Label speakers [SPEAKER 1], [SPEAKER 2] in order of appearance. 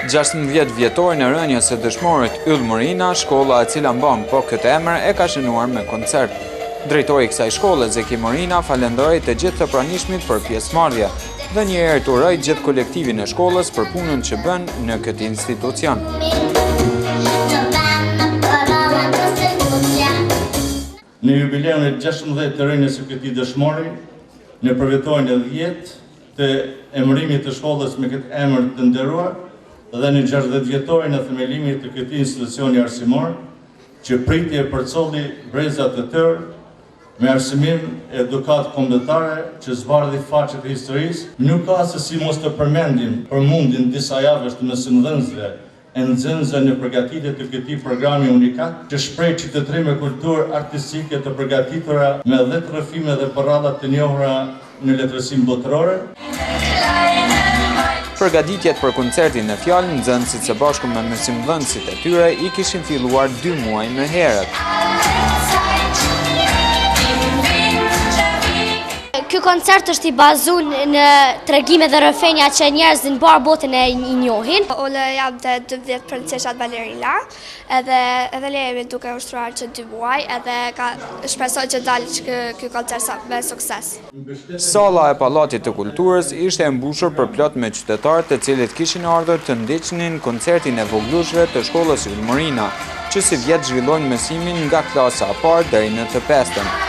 [SPEAKER 1] 16 vjetorin e rënjes së dëshmorit Yll Morina, shkolla e cila mban po këtë emër e ka shënuar me koncert. Drejtori i kësaj shkolle, Zeki Morina, falenderoi të gjithë të pranishmit për pjesëmarrje dhe njëherë të uroi gjithë kolektivin e shkollës për punën që bën në këtë institucion.
[SPEAKER 2] Në jubileun e 16 të rënjes së këtij dëshmori, në përvjetorin e 10 të emërimit të shkollës me këtë emër të nderuar dhe në 60 vjetorin e themelimit të këtij institucioni arsimor, që priti e përcolli breza të tërë me arsimim edukat kombëtare që zbardhi faqet e historisë. Nuk ka se si mos të përmendim për mundin disa javësh të mësimdhënësve e nxënësve në përgatitje të këtij programi unikat, që shpreh qytetëri me kulturë artistike të përgatitura me 10 rrëfime dhe porralla të njohura në letërsim botërore.
[SPEAKER 1] Përgatitjet për koncertin e fjalë, nxënësit së bashku me mësimdhënësit e tyre i kishin filluar 2 muaj më herët.
[SPEAKER 3] Ky koncert është i bazuar në tregime dhe rrëfenja që njerëzit në barë botën e njohin.
[SPEAKER 4] Unë jam të 12 princeshat balerina, edhe le jemi duke ushtruar që 2 muaj, edhe shpresoj që dalë që ky koncert me sukses.
[SPEAKER 1] Salla e Pallatit të Kulturës ishte e mbushur për plot me qytetarë të cilët kishin ardhur të ndiqnin koncertin e voglushve të shkollës Yll Morina, që si vjet zhvillojnë mësimin nga klasa e parë deri në të 5-ën.